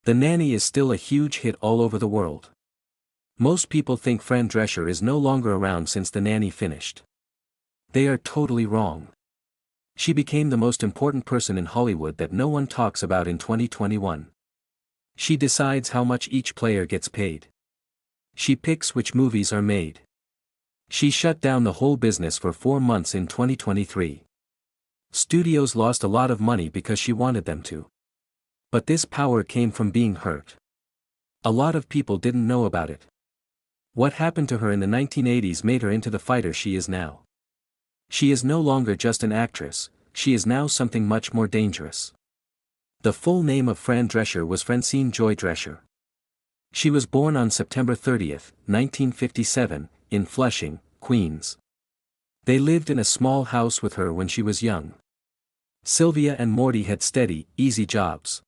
The Nanny is still a huge hit all over the world. Most people think Fran Drescher is no longer around since The Nanny finished. They are totally wrong. She became the most important person in Hollywood that no one talks about in 2021. She decides how much each player gets paid. She picks which movies are made. She shut down the whole business for 4 months in 2023. Studios lost a lot of money because she wanted them to. But this power came from being hurt. A lot of people didn't know about it. What happened to her in the 1980s made her into the fighter she is now. She is no longer just an actress, she is now something much more dangerous. The full name of Fran Drescher was Francine Joy Drescher. She was born on September 30, 1957, in Flushing, Queens. They lived in a small house with her when she was young. Sylvia and Morty had steady, easy jobs.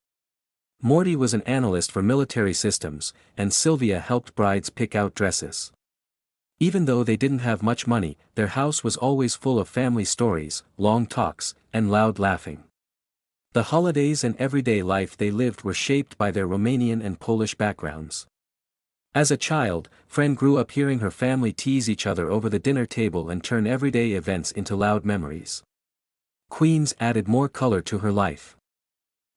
Morty was an analyst for military systems, and Sylvia helped brides pick out dresses. Even though they didn't have much money, their house was always full of family stories, long talks, and loud laughing. The holidays and everyday life they lived were shaped by their Romanian and Polish backgrounds. As a child, Fran grew up hearing her family tease each other over the dinner table and turn everyday events into loud memories. Queens added more color to her life.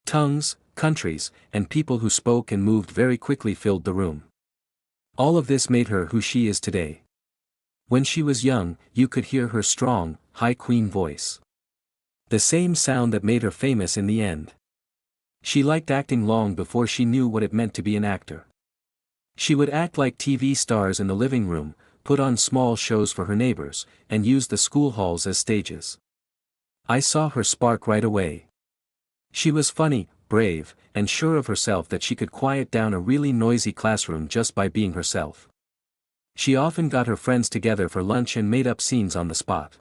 Tongues, countries, and people who spoke and moved very quickly filled the room. All of this made her who she is today. When she was young, you could hear her strong, high queen voice. The same sound that made her famous in the end. She liked acting long before she knew what it meant to be an actor. She would act like TV stars in the living room, put on small shows for her neighbors, and use the school halls as stages. I saw her spark right away. She was funny, brave, and sure of herself that she could quiet down a really noisy classroom just by being herself. She often got her friends together for lunch and made up scenes on the spot.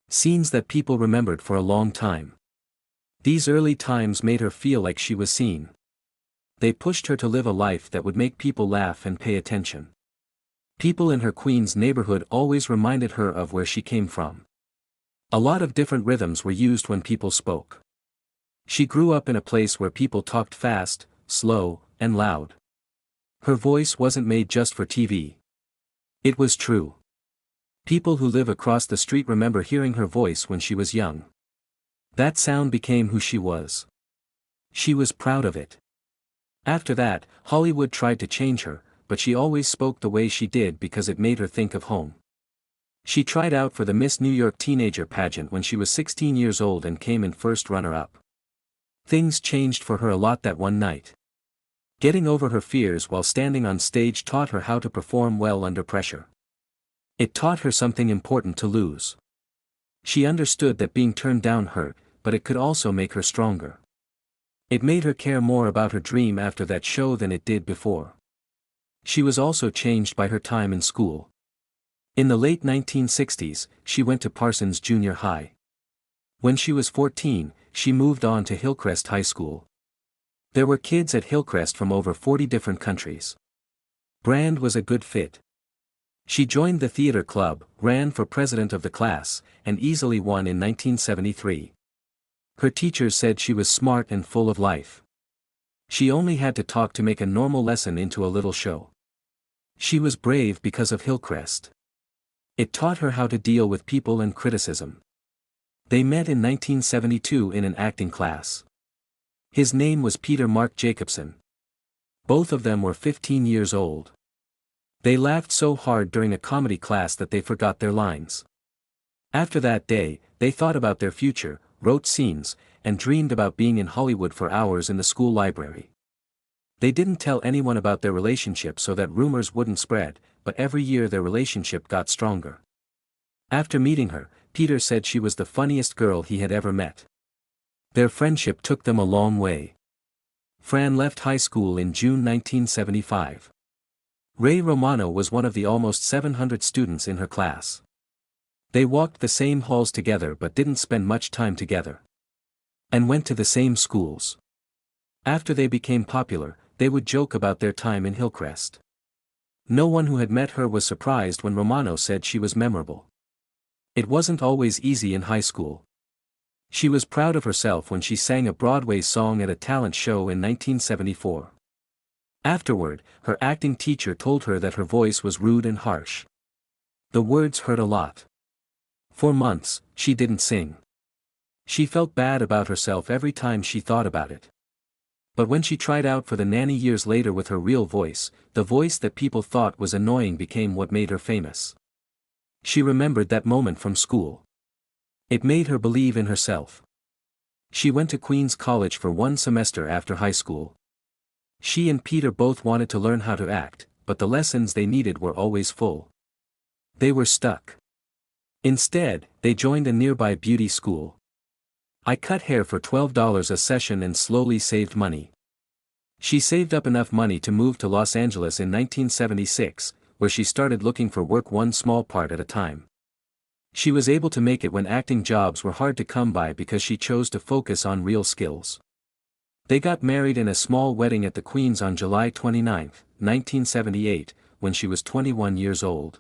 Scenes that people remembered for a long time. These early times made her feel like she was seen. They pushed her to live a life that would make people laugh and pay attention. People in her Queens neighborhood always reminded her of where she came from. A lot of different rhythms were used when people spoke. She grew up in a place where people talked fast, slow, and loud. Her voice wasn't made just for TV. It was true. People who live across the street remember hearing her voice when she was young. That sound became who she was. She was proud of it. After that, Hollywood tried to change her, but she always spoke the way she did because it made her think of home. She tried out for the Miss New York teenager pageant when she was 16 years old and came in first runner-up. Things changed for her a lot that one night. Getting over her fears while standing on stage taught her how to perform well under pressure. It taught her something important to lose. She understood that being turned down hurt, but it could also make her stronger. It made her care more about her dream after that show than it did before. She was also changed by her time in school. In the late 1960s, she went to Parsons Junior High. When she was 14, she moved on to Hillcrest High School. There were kids at Hillcrest from over 40 different countries. Brand was a good fit. She joined the theater club, ran for president of the class, and easily won in 1973. Her teachers said she was smart and full of life. She only had to talk to make a normal lesson into a little show. She was brave because of Hillcrest. It taught her how to deal with people and criticism. They met in 1972 in an acting class. His name was Peter Mark Jacobson. Both of them were 15 years old. They laughed so hard during a comedy class that they forgot their lines. After that day, they thought about their future, wrote scenes, and dreamed about being in Hollywood for hours in the school library. They didn't tell anyone about their relationship so that rumors wouldn't spread, but every year their relationship got stronger. After meeting her, Peter said she was the funniest girl he had ever met. Their friendship took them a long way. Fran left high school in June 1975. Ray Romano was one of the almost 700 students in her class. They walked the same halls together but didn't spend much time together. And went to the same schools. After they became popular, they would joke about their time in Hillcrest. No one who had met her was surprised when Romano said she was memorable. It wasn't always easy in high school. She was proud of herself when she sang a Broadway song at a talent show in 1974. Afterward, her acting teacher told her that her voice was rude and harsh. The words hurt a lot. For months, she didn't sing. She felt bad about herself every time she thought about it. But when she tried out for the Nanny years later with her real voice, the voice that people thought was annoying became what made her famous. She remembered that moment from school. It made her believe in herself. She went to Queen's College for one semester after high school. She and Peter both wanted to learn how to act, but the lessons they needed were always full. They were stuck. Instead, they joined a nearby beauty school. I cut hair for $12 a session and slowly saved money. She saved up enough money to move to Los Angeles in 1976, where she started looking for work one small part at a time. She was able to make it when acting jobs were hard to come by because she chose to focus on real skills. They got married in a small wedding at the Queen's on July 29, 1978, when she was 21 years old.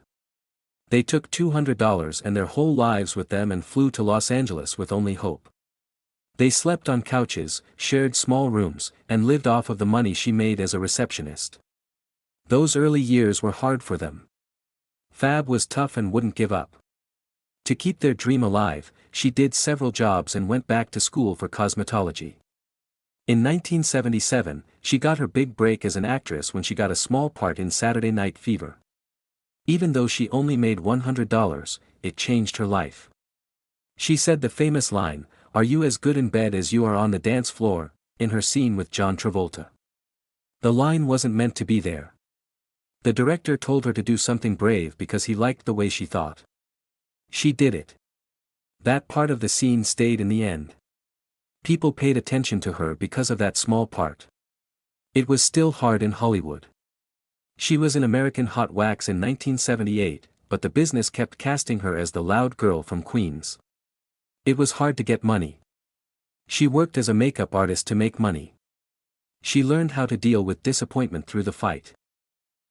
They took $200 and their whole lives with them and flew to Los Angeles with only hope. They slept on couches, shared small rooms, and lived off of the money she made as a receptionist. Those early years were hard for them. Fab was tough and wouldn't give up. To keep their dream alive, she did several jobs and went back to school for cosmetology. In 1977, she got her big break as an actress when she got a small part in Saturday Night Fever. Even though she only made $100, it changed her life. She said the famous line, "Are you as good in bed as you are on the dance floor?" in her scene with John Travolta. The line wasn't meant to be there. The director told her to do something brave because he liked the way she thought. She did it. That part of the scene stayed in the end. People paid attention to her because of that small part. It was still hard in Hollywood. She was in American Hot Wax in 1978, but the business kept casting her as the loud girl from Queens. It was hard to get money. She worked as a makeup artist to make money. She learned how to deal with disappointment through the fight.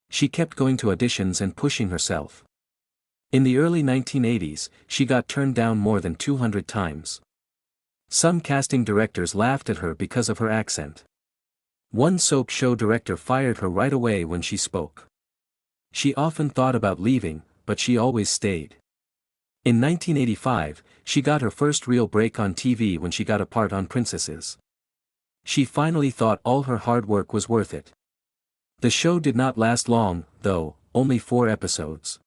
She kept going to auditions and pushing herself. In the early 1980s, she got turned down more than 200 times. Some casting directors laughed at her because of her accent. One soap show director fired her right away when she spoke. She often thought about leaving, but she always stayed. In 1985, she got her first real break on TV when she got a part on Princesses. She finally thought all her hard work was worth it. The show did not last long, though, only 4 episodes.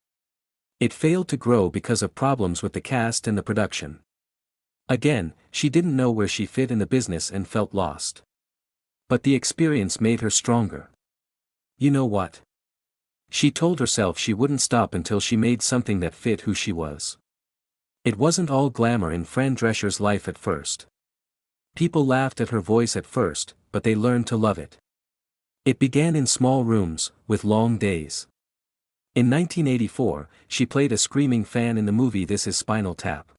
It failed to grow because of problems with the cast and the production. Again, she didn't know where she fit in the business and felt lost. But the experience made her stronger. You know what? She told herself she wouldn't stop until she made something that fit who she was. It wasn't all glamour in Fran Drescher's life at first. People laughed at her voice at first, but they learned to love it. It began in small rooms, with long days. In 1984, she played a screaming fan in the movie This Is Spinal Tap.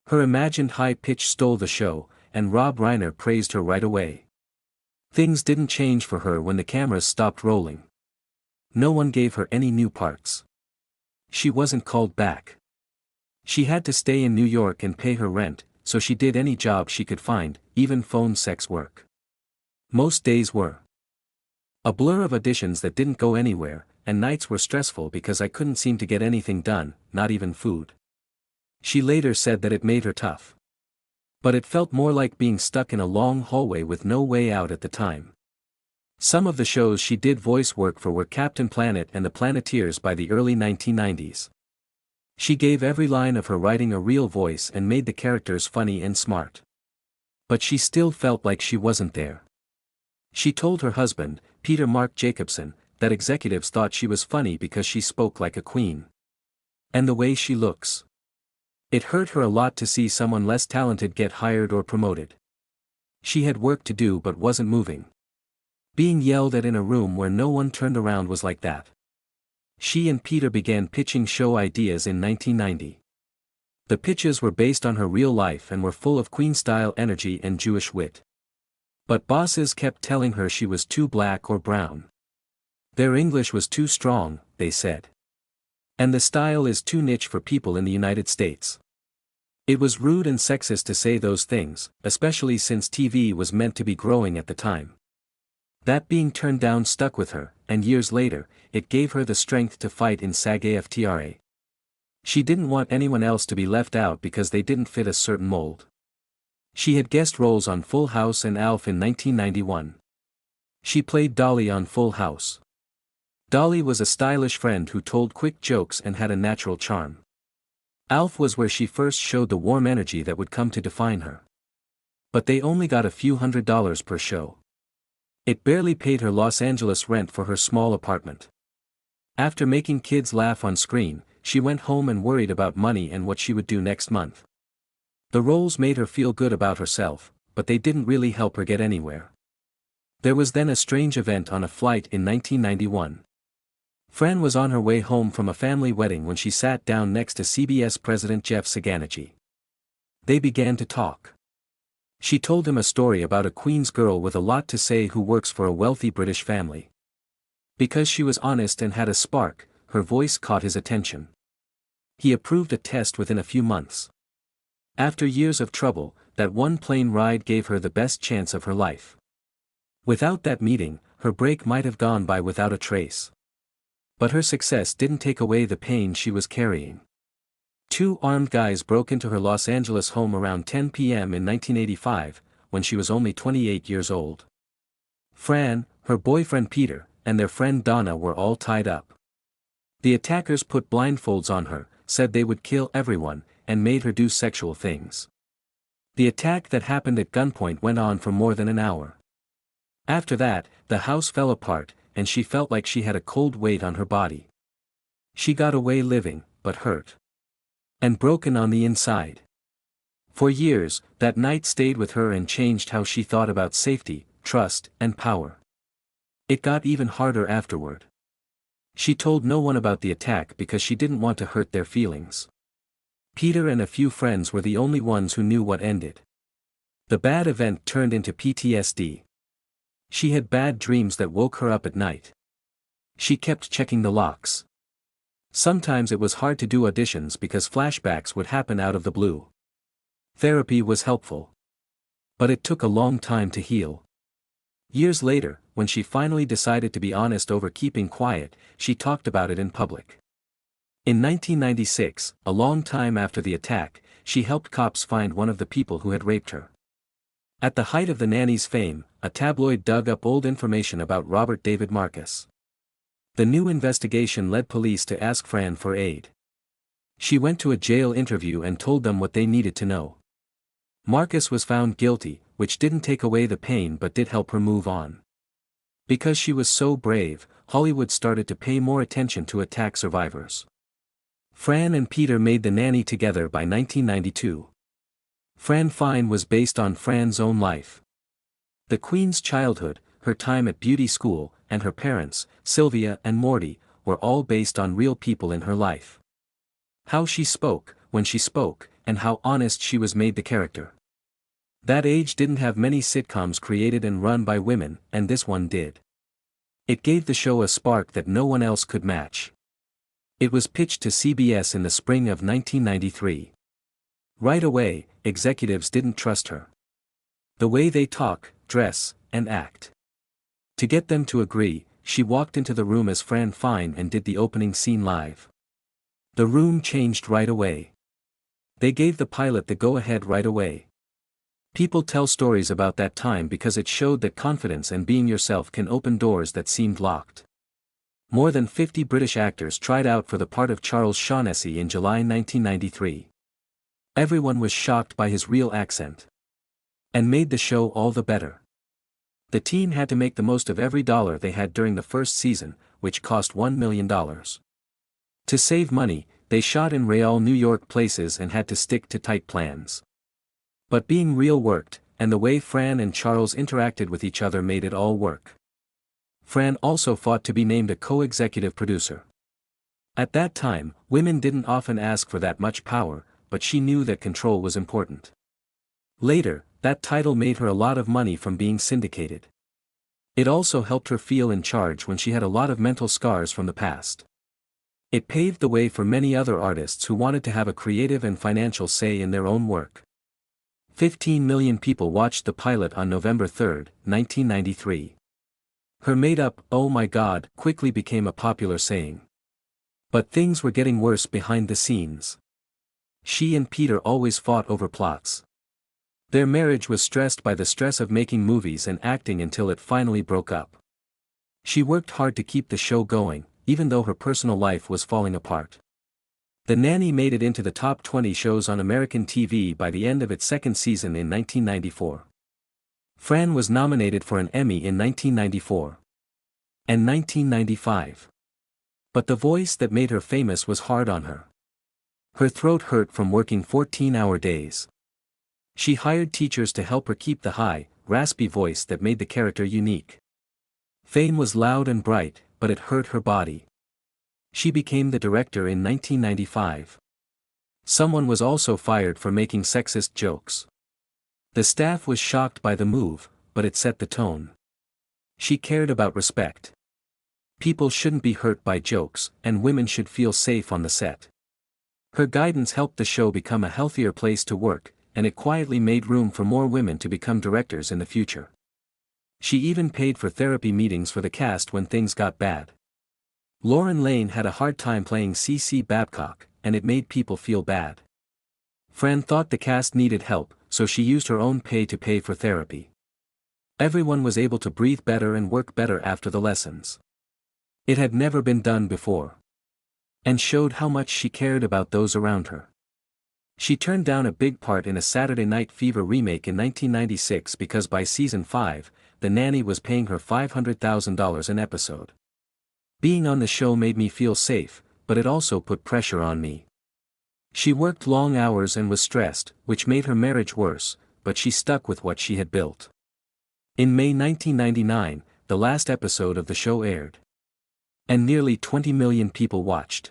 Her imagined high pitch stole the show, and Rob Reiner praised her right away. Things didn't change for her when the cameras stopped rolling. No one gave her any new parts. She wasn't called back. She had to stay in New York and pay her rent, so she did any job she could find, even phone sex work. Most days were a blur of auditions that didn't go anywhere, and nights were stressful because I couldn't seem to get anything done, not even food. She later said that it made her tough. But it felt more like being stuck in a long hallway with no way out at the time. Some of the shows she did voice work for were Captain Planet and the Planeteers by the early 1990s. She gave every line of her writing a real voice and made the characters funny and smart. But she still felt like she wasn't there. She told her husband, Peter Mark Jacobson, that executives thought she was funny because she spoke like a queen. And the way she looks. It hurt her a lot to see someone less talented get hired or promoted. She had work to do but wasn't moving. Being yelled at in a room where no one turned around was like that. She and Peter began pitching show ideas in 1990. The pitches were based on her real life and were full of Queen-style energy and Jewish wit. But bosses kept telling her she was too black or brown. Their English was too strong, they said. And the style is too niche for people in the United States. It was rude and sexist to say those things, especially since TV was meant to be growing at the time. That being turned down stuck with her, and years later, it gave her the strength to fight in SAG-AFTRA. She didn't want anyone else to be left out because they didn't fit a certain mold. She had guest roles on Full House and ALF in 1991. She played Dolly on Full House. Dolly was a stylish friend who told quick jokes and had a natural charm. ALF was where she first showed the warm energy that would come to define her. But they only got a few $100s per show. It barely paid her Los Angeles rent for her small apartment. After making kids laugh on screen, she went home and worried about money and what she would do next month. The roles made her feel good about herself, but they didn't really help her get anywhere. There was then a strange event on a flight in 1991. Fran was on her way home from a family wedding when she sat down next to CBS President Jeff Saganicki. They began to talk. She told him a story about a Queens girl with a lot to say who works for a wealthy British family. Because she was honest and had a spark, her voice caught his attention. He approved a test within a few months. After years of trouble, that one plane ride gave her the best chance of her life. Without that meeting, her break might have gone by without a trace. But her success didn't take away the pain she was carrying. Two armed guys broke into her Los Angeles home around 10 p.m. in 1985, when she was only 28 years old. Fran, her boyfriend Peter, and their friend Donna were all tied up. The attackers put blindfolds on her, said they would kill everyone, and made her do sexual things. The attack that happened at gunpoint went on for more than an hour. After that, the house fell apart, and she felt like she had a cold weight on her body. She got away living, but hurt. And broken on the inside. For years, that night stayed with her and changed how she thought about safety, trust, and power. It got even harder afterward. She told no one about the attack because she didn't want to hurt their feelings. Peter and a few friends were the only ones who knew what ended. The bad event turned into PTSD. She had bad dreams that woke her up at night. She kept checking the locks. Sometimes it was hard to do auditions because flashbacks would happen out of the blue. Therapy was helpful. But it took a long time to heal. Years later, when she finally decided to be honest over keeping quiet, she talked about it in public. In 1996, a long time after the attack, she helped cops find one of the people who had raped her. At the height of the Nanny's fame, a tabloid dug up old information about Robert David Marcus. The new investigation led police to ask Fran for aid. She went to a jail interview and told them what they needed to know. Marcus was found guilty, which didn't take away the pain but did help her move on. Because she was so brave, Hollywood started to pay more attention to attack survivors. Fran and Peter made The Nanny together by 1992. Fran Fine was based on Fran's own life. The Queen's childhood, her time at beauty school, and her parents, Sylvia and Morty, were all based on real people in her life. How she spoke, when she spoke, and how honest she was made the character. That age didn't have many sitcoms created and run by women, and this one did. It gave the show a spark that no one else could match. It was pitched to CBS in the spring of 1993. Right away, executives didn't trust her. The way they talk, dress, and act. To get them to agree, she walked into the room as Fran Fine and did the opening scene live. The room changed right away. They gave the pilot the go-ahead right away. People tell stories about that time because it showed that confidence and being yourself can open doors that seemed locked. More than 50 British actors tried out for the part of Charles Shaughnessy in July 1993. Everyone was shocked by his real accent. And made the show all the better. The team had to make the most of every dollar they had during the first season, which cost $1 million. To save money, they shot in real New York places and had to stick to tight plans. But being real worked, and the way Fran and Charles interacted with each other made it all work. Fran also fought to be named a co-executive producer. At that time, women didn't often ask for that much power, but she knew that control was important. Later, that title made her a lot of money from being syndicated. It also helped her feel in charge when she had a lot of mental scars from the past. It paved the way for many other artists who wanted to have a creative and financial say in their own work. 15 million people watched the pilot on November 3, 1993. Her made-up, "oh my god," quickly became a popular saying. But things were getting worse behind the scenes. She and Peter always fought over plots. Their marriage was stressed by the stress of making movies and acting until it finally broke up. She worked hard to keep the show going, even though her personal life was falling apart. The Nanny made it into the top 20 shows on American TV by the end of its second season in 1994. Fran was nominated for an Emmy in 1994 and 1995. But the voice that made her famous was hard on her. Her throat hurt from working 14-hour days. She hired teachers to help her keep the high, raspy voice that made the character unique. Fame was loud and bright, but it hurt her body. She became the director in 1995. Someone was also fired for making sexist jokes. The staff was shocked by the move, but it set the tone. She cared about respect. People shouldn't be hurt by jokes, and women should feel safe on the set. Her guidance helped the show become a healthier place to work, and it quietly made room for more women to become directors in the future. She even paid for therapy meetings for the cast when things got bad. Lauren Lane had a hard time playing C.C. Babcock, and it made people feel bad. Fran thought the cast needed help, so she used her own pay to pay for therapy. Everyone was able to breathe better and work better after the lessons. It had never been done before. And showed how much she cared about those around her. She turned down a big part in a Saturday Night Fever remake in 1996 because by season 5, The Nanny was paying her $500,000 an episode. Being on the show made me feel safe, but it also put pressure on me. She worked long hours and was stressed, which made her marriage worse, but she stuck with what she had built. In May 1999, the last episode of the show aired. And nearly 20 million people watched.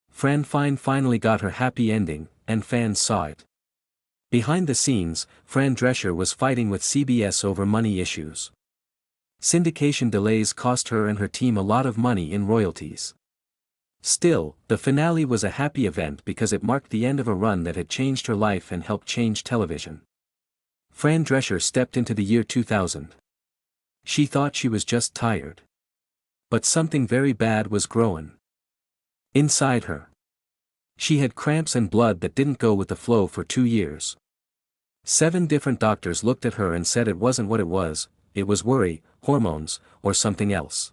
Fran finally got her happy ending, and fans saw it. Behind the scenes, Fran Drescher was fighting with CBS over money issues. Syndication delays cost her and her team a lot of money in royalties. Still, the finale was a happy event because it marked the end of a run that had changed her life and helped change television. Fran Drescher stepped into the year 2000. She thought she was just tired. But something very bad was growing inside her. She had cramps and blood that didn't go with the flow for 2 years. 7 different doctors looked at her and said it wasn't what it was worry, hormones, or something else.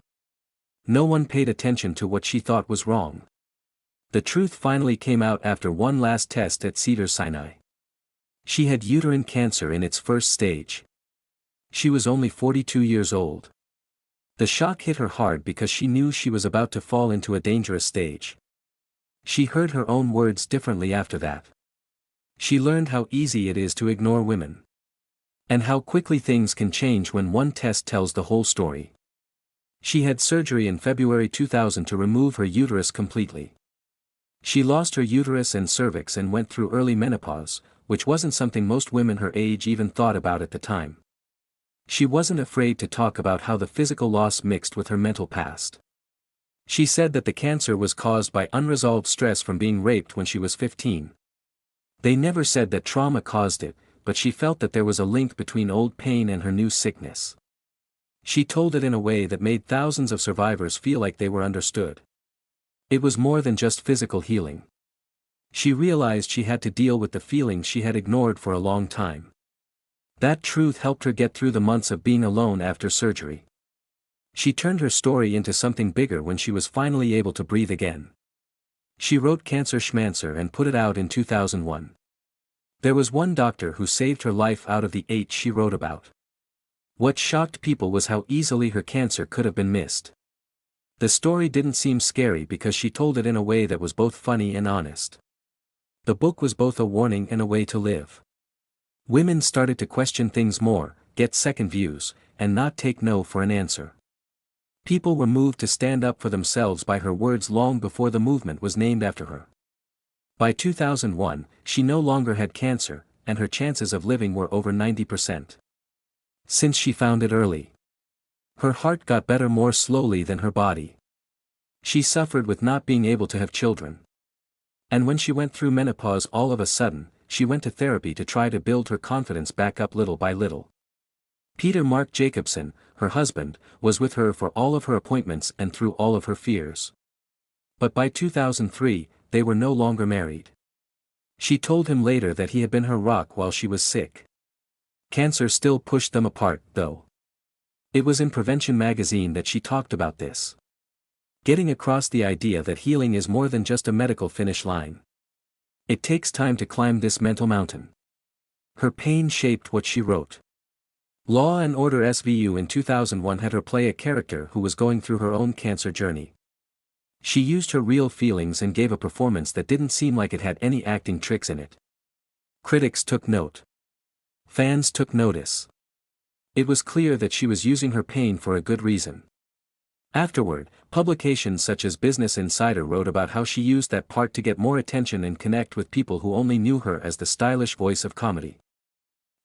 No one paid attention to what she thought was wrong. The truth finally came out after one last test at Cedars-Sinai. She had uterine cancer in its first stage. She was only 42 years old. The shock hit her hard because she knew she was about to fall into a dangerous stage. She heard her own words differently after that. She learned how easy it is to ignore women. And how quickly things can change when one test tells the whole story. She had surgery in February 2000 to remove her uterus completely. She lost her uterus and cervix and went through early menopause, which wasn't something most women her age even thought about at the time. She wasn't afraid to talk about how the physical loss mixed with her mental past. She said that the cancer was caused by unresolved stress from being raped when she was 15. They never said that trauma caused it, but she felt that there was a link between old pain and her new sickness. She told it in a way that made thousands of survivors feel like they were understood. It was more than just physical healing. She realized she had to deal with the feelings she had ignored for a long time. That truth helped her get through the months of being alone after surgery. She turned her story into something bigger when she was finally able to breathe again. She wrote Cancer Schmancer and put it out in 2001. There was one doctor who saved her life out of the 8 she wrote about. What shocked people was how easily her cancer could have been missed. The story didn't seem scary because she told it in a way that was both funny and honest. The book was both a warning and a way to live. Women started to question things more, get second views, and not take no for an answer. People were moved to stand up for themselves by her words long before the movement was named after her. By 2001, she no longer had cancer, and her chances of living were over 90%. Since she found it early. Her heart got better more slowly than her body. She suffered with not being able to have children. And when she went through menopause all of a sudden, she went to therapy to try to build her confidence back up little by little. Peter Mark Jacobson, her husband, was with her for all of her appointments and through all of her fears. But by 2003, they were no longer married. She told him later that he had been her rock while she was sick. Cancer still pushed them apart, though. It was in Prevention magazine that she talked about this. Getting across the idea that healing is more than just a medical finish line. It takes time to climb this mental mountain. Her pain shaped what she wrote. Law and Order SVU in 2001 had her play a character who was going through her own cancer journey. She used her real feelings and gave a performance that didn't seem like it had any acting tricks in it. Critics took note. Fans took notice. It was clear that she was using her pain for a good reason. Afterward, publications such as Business Insider wrote about how she used that part to get more attention and connect with people who only knew her as the stylish voice of comedy.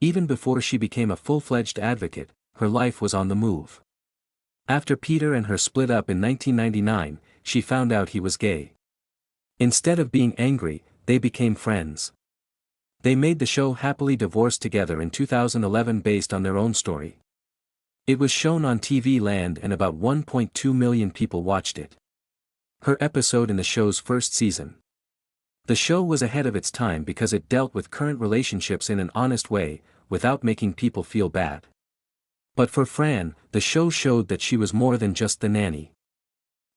Even before she became a full-fledged advocate, her life was on the move. After Peter and her split up in 1999, she found out he was gay. Instead of being angry, they became friends. They made the show Happily Divorced together in 2011 based on their own story. It was shown on TV Land and about 1.2 million people watched it. Her episode in the show's first season. The show was ahead of its time because it dealt with current relationships in an honest way, without making people feel bad. But for Fran, the show showed that she was more than just the nanny.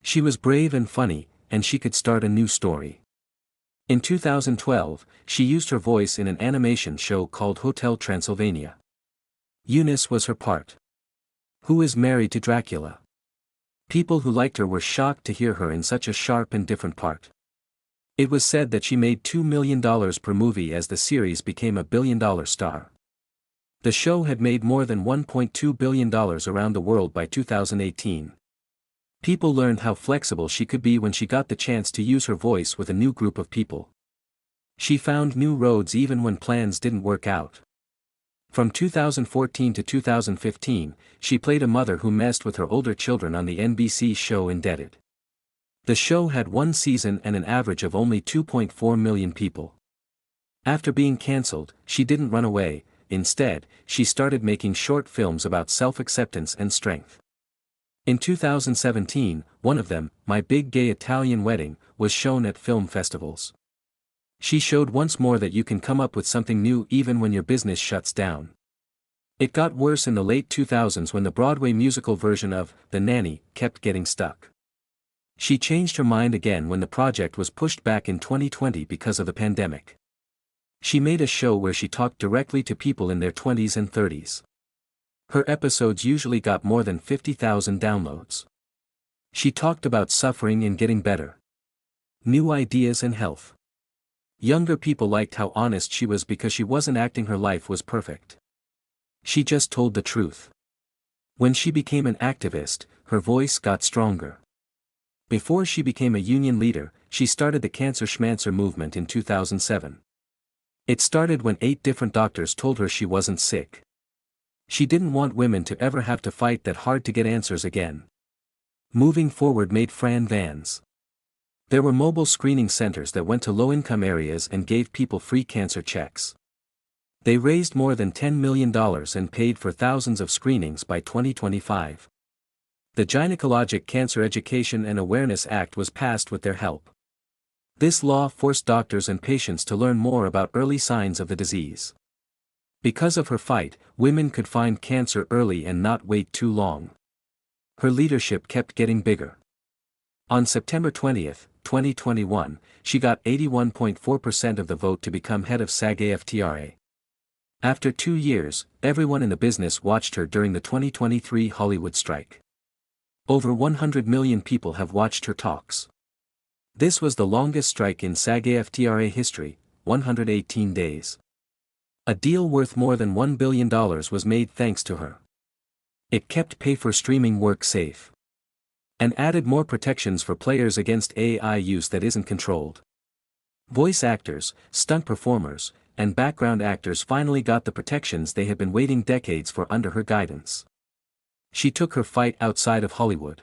She was brave and funny, and she could start a new story. In 2012, she used her voice in an animation show called Hotel Transylvania. Eunice was her part. Who is married to Dracula? People who liked her were shocked to hear her in such a sharp and different part. It was said that she made $2 million per movie as the series became a billion-dollar star. The show had made more than $1.2 billion around the world by 2018. People learned how flexible she could be when she got the chance to use her voice with a new group of people. She found new roads even when plans didn't work out. From 2014 to 2015, she played a mother who messed with her older children on the NBC show Indebted. The show had one season and an average of only 2.4 million people. After being cancelled, she didn't run away. Instead, she started making short films about self-acceptance and strength. In 2017, one of them, My Big Gay Italian Wedding, was shown at film festivals. She showed once more that you can come up with something new even when your business shuts down. It got worse in the late 2000s when the Broadway musical version of The Nanny kept getting stuck. She changed her mind again when the project was pushed back in 2020 because of the pandemic. She made a show where she talked directly to people in their 20s and 30s. Her episodes usually got more than 50,000 downloads. She talked about suffering and getting better. New ideas and health. Younger people liked how honest she was because she wasn't acting her life was perfect. She just told the truth. When she became an activist, her voice got stronger. Before she became a union leader, she started the Cancer Schmancer movement in 2007. It started when 8 different doctors told her she wasn't sick. She didn't want women to ever have to fight that hard to get answers again. Moving forward made Fran Vans. There were mobile screening centers that went to low-income areas and gave people free cancer checks. They raised more than $10 million and paid for thousands of screenings by 2025. The Gynecologic Cancer Education and Awareness Act was passed with their help. This law forced doctors and patients to learn more about early signs of the disease. Because of her fight, women could find cancer early and not wait too long. Her leadership kept getting bigger. On September 20, 2021, she got 81.4% of the vote to become head of SAG-AFTRA. After 2 years, everyone in the business watched her during the 2023 Hollywood strike. Over 100 million people have watched her talks. This was the longest strike in SAG-AFTRA history, 118 days. A deal worth more than $1 billion was made thanks to her. It kept pay-for-streaming work safe. And added more protections for players against AI use that isn't controlled. Voice actors, stunt performers, and background actors finally got the protections they had been waiting decades for under her guidance. She took her fight outside of Hollywood.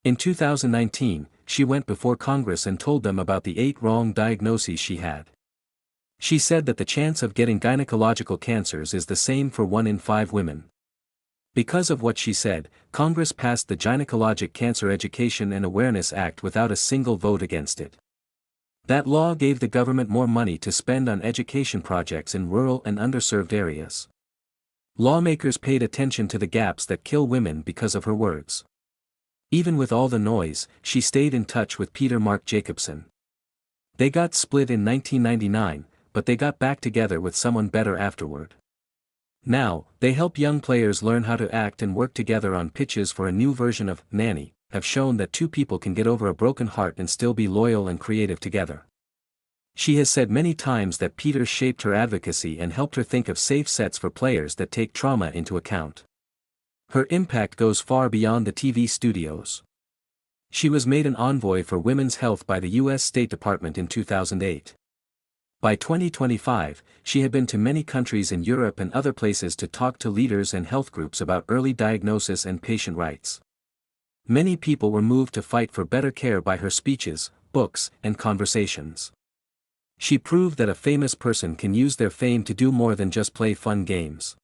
In 2019, she went before Congress and told them about the 8 wrong diagnoses she had. She said that the chance of getting gynecological cancers is the same for 1 in 5 women. Because of what she said, Congress passed the Gynecologic Cancer Education and Awareness Act without a single vote against it. That law gave the government more money to spend on education projects in rural and underserved areas. Lawmakers paid attention to the gaps that kill women because of her words. Even with all the noise, she stayed in touch with Peter Mark Jacobson. They got split in 1999, but they got back together with someone better afterward. Now, they help young players learn how to act and work together on pitches for a new version of Nanny, have shown that two people can get over a broken heart and still be loyal and creative together. She has said many times that Peter shaped her advocacy and helped her think of safe sets for players that take trauma into account. Her impact goes far beyond the TV studios. She was made an envoy for women's health by the U.S. State Department in 2008. By 2025, she had been to many countries in Europe and other places to talk to leaders and health groups about early diagnosis and patient rights. Many people were moved to fight for better care by her speeches, books, and conversations. She proved that a famous person can use their fame to do more than just play fun games.